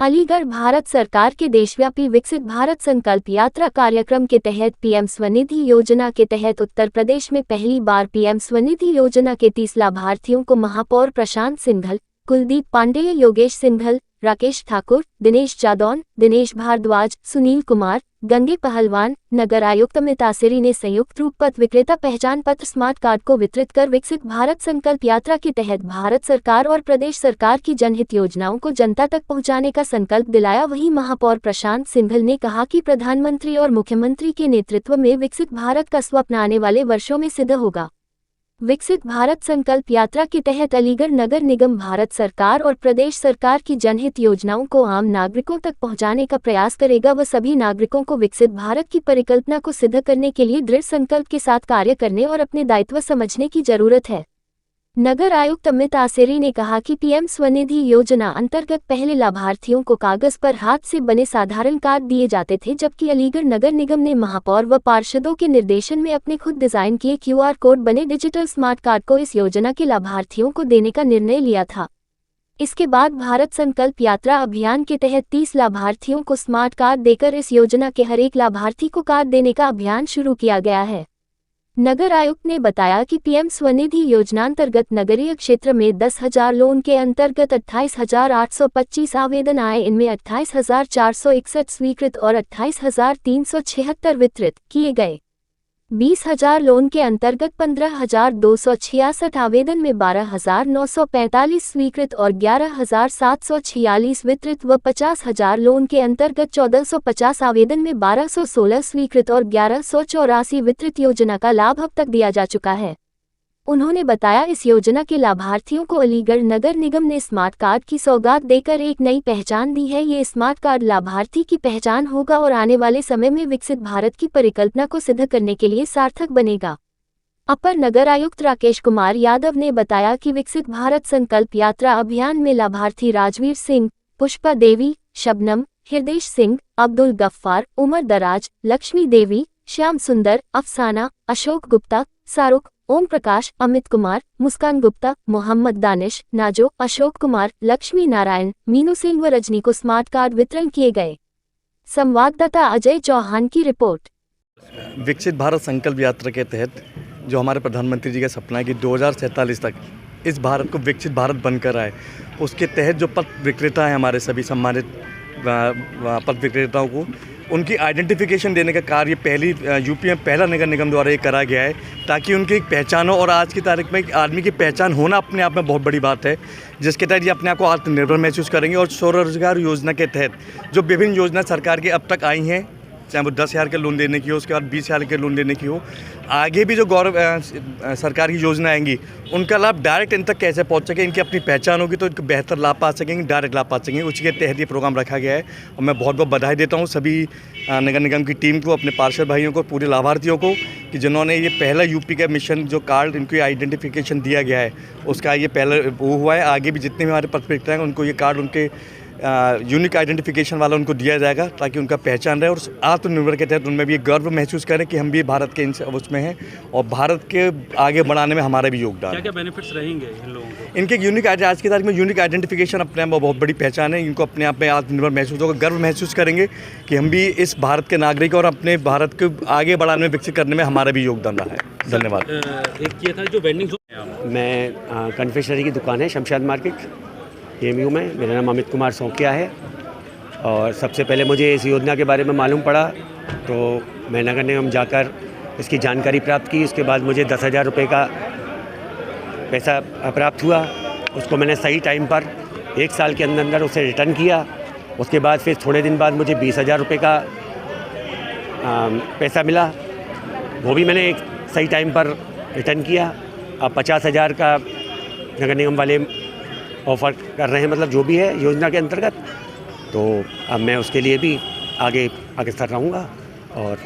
अलीगढ़ भारत सरकार के देशव्यापी विकसित भारत संकल्प यात्रा कार्यक्रम के तहत पीएम स्वनिधि योजना के तहत उत्तर प्रदेश में पहली बार पीएम स्वनिधि योजना के 30 लाभार्थियों को महापौर प्रशांत सिंघल, कुलदीप पांडेय, योगेश सिंघल, राकेश ठाकुर, दिनेश जादौन, दिनेश भारद्वाज, सुनील कुमार, गंगे पहलवान, नगर आयुक्त अमित आसेरी ने संयुक्त रूप पथ विक्रेता पहचान पत्र स्मार्ट कार्ड को वितरित कर विकसित भारत संकल्प यात्रा के तहत भारत सरकार और प्रदेश सरकार की जनहित योजनाओं को जनता तक पहुंचाने का संकल्प दिलाया। वहीं महापौर प्रशांत सिंघल ने कहा कि प्रधानमंत्री और मुख्यमंत्री के नेतृत्व में विकसित भारत का स्वप्न आने वाले वर्षों में सिद्ध होगा। विकसित भारत संकल्प यात्रा के तहत अलीगढ़ नगर निगम भारत सरकार और प्रदेश सरकार की जनहित योजनाओं को आम नागरिकों तक पहुंचाने का प्रयास करेगा। वह सभी नागरिकों को विकसित भारत की परिकल्पना को सिद्ध करने के लिए दृढ़ संकल्प के साथ कार्य करने और अपने दायित्व समझने की जरूरत है। नगर आयुक्त अमित आसेरी ने कहा कि पीएम स्वनिधि योजना अंतर्गत पहले लाभार्थियों को कागज पर हाथ से बने साधारण कार्ड दिए जाते थे, जबकि अलीगढ़ नगर निगम ने महापौर व पार्षदों के निर्देशन में अपने खुद डिजाइन किए क्यूआर कोड बने डिजिटल स्मार्ट कार्ड को इस योजना के लाभार्थियों को देने का निर्णय लिया था। इसके बाद भारत संकल्प यात्रा अभियान के तहत 30 लाभार्थियों को स्मार्ट कार्ड देकर इस योजना के हर एक लाभार्थी को कार्ड देने का अभियान शुरू किया गया है। नगर आयुक्त ने बताया कि पीएम स्वनिधि योजना अंतर्गत नगरीय क्षेत्र में 10,000 लोन के अंतर्गत 28,825 आवेदन आए। इनमें 28,461 स्वीकृत और 28,376 वितरित किए गए। 20,000 लोन के अंतर्गत 15,266 आवेदन में 12,945 स्वीकृत और 11,746 वितरित व 50,000 लोन के अंतर्गत 1,450 आवेदन में 1,216 स्वीकृत और 1,184 वितरित योजना का लाभ अब तक दिया जा चुका है। उन्होंने बताया, इस योजना के लाभार्थियों को अलीगढ़ नगर निगम ने स्मार्ट कार्ड की सौगात देकर एक नई पहचान दी है। ये स्मार्ट कार्ड लाभार्थी की पहचान होगा और आने वाले समय में विकसित भारत की परिकल्पना को सिद्ध करने के लिए सार्थक बनेगा। अपर नगर आयुक्त राकेश कुमार यादव ने बताया कि विकसित भारत संकल्प यात्रा अभियान में लाभार्थी राजवीर सिंह, पुष्पा देवी, शबनम, हृदय सिंह, अब्दुल गफ्फार, उमर दराज, लक्ष्मी देवी, श्याम सुंदर, अफसाना, अशोक गुप्ता, शाहरुख, ओम प्रकाश, अमित कुमार, मुस्कान गुप्ता, मोहम्मद दानिश, नाजो, अशोक कुमार, लक्ष्मी नारायण, मीनू सिंह व रजनी को स्मार्ट कार्ड वितरण किए गए। संवाददाता अजय चौहान की रिपोर्ट। विकसित भारत संकल्प यात्रा के तहत जो हमारे प्रधानमंत्री जी का सपना है कि 2047 तक इस भारत को विकसित भारत बनकर आए, उसके तहत जो पथ विक्रेता हैं, हमारे सभी सम्मानित पथ विक्रेताओं को उनकी आइडेंटिफिकेशन देने का कार्य पहली यूपी में पहला नगर निगम द्वारा ये करा गया है, ताकि उनकी एक पहचान हो। और आज की तारीख में एक आदमी की पहचान होना अपने आप में बहुत बड़ी बात है, जिसके तहत ये अपने आप को आत्मनिर्भर महसूस करेंगे। और स्वरोजगार योजना के तहत जो विभिन्न योजना सरकार की अब तक आई हैं, चाहे वो 10,000 के लोन देने की हो, उसके बाद 20,000 के लोन देने की हो, आगे भी जो सरकार की योजना आएंगी उनका लाभ डायरेक्ट इन तक कैसे पहुंच सके, इनकी अपनी पहचान होगी तो इनको बेहतर लाभ पा सकेंगे, डायरेक्ट लाभ पा सकेंगे। उसी के तहत ये प्रोग्राम रखा गया है और मैं बहुत बहुत बधाई देता हूं सभी नगर निगम की टीम को, अपने पार्षद भाइयों को, पूरे लाभार्थियों को कि जिन्होंने ये पहला यूपी का मिशन जो कार्ड इनको आइडेंटिफिकेशन दिया गया है उसका ये पहला वो हुआ है। आगे भी जितने भी हमारे पथ विक्रेता हैं उनको ये कार्ड उनके यूनिक आइडेंटिफिकेशन वाला उनको दिया जाएगा, ताकि उनका पहचान रहे और आत्मनिर्भर के तहत उनमें भी गर्व महसूस करें कि हम भी भारत के उसमें हैं और भारत के आगे बढ़ाने में हमारा भी योगदान है। क्या बेनिफिट्स रहेंगे इन लोगों को? इनके यूनिक आज की तारीख में यूनिक आइडेंटिफिकेशन अपने आप में बहुत बड़ी पहचान है। इनको अपने आप में आत्मनिर्भर महसूस होगा, गर्व महसूस करेंगे कि हम भी इस भारत के नागरिक और अपने भारत को आगे बढ़ाने में, विकसित करने में हमारा भी योगदान रहा है। धन्यवाद। एक ये था जो वेंडिंग मैं कन्फेक्शनरी की दुकान है शमशाद मार्केट एमयू में, मेरा नाम अमित कुमार सौकिया है। और सबसे पहले मुझे इस योजना के बारे में मालूम पड़ा तो मैं नगर निगम जाकर इसकी जानकारी प्राप्त की। उसके बाद मुझे 10,000 रुपये का पैसा प्राप्त हुआ। उसको मैंने सही टाइम पर 1 साल के अंदर उसे रिटर्न किया। उसके बाद फिर थोड़े दिन बाद मुझे 20,000 रुपये का पैसा मिला, वो भी मैंने एक सही टाइम पर रिटर्न किया। अब 50,000 का नगर निगम वाले ऑफ़र कर रहे हैं, मतलब जो भी है योजना के अंतर्गत, तो अब मैं उसके लिए भी आगे अग्रसर रहूँगा। और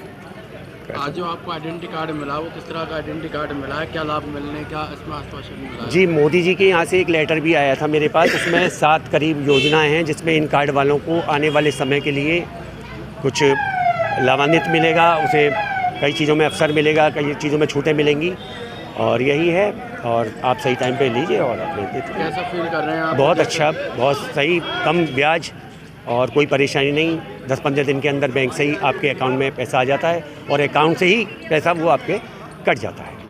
आज जो आपको आइडेंटिटी कार्ड मिला वो किस तरह का आइडेंटिटी कार्ड मिला है, क्या लाभ मिलने का इसमें आश्वासन मिला है? जी, मोदी जी के यहाँ से एक लेटर भी आया था मेरे पास। उसमें 7 करीब योजनाएं हैं जिसमें इन कार्ड वालों को आने वाले समय के लिए कुछ लाभान्वित मिलेगा, उसे कई चीज़ों में अवसर मिलेगा, कई चीज़ों में छूटें मिलेंगी और यही है। और आप सही टाइम पे लीजिए और अपने कैसा फील कर रहे हैं आप? बहुत अच्छा, बहुत सही, कम ब्याज और कोई परेशानी नहीं, 10-15 दिन के अंदर बैंक से ही आपके अकाउंट में पैसा आ जाता है और अकाउंट से ही पैसा वो आपके कट जाता है।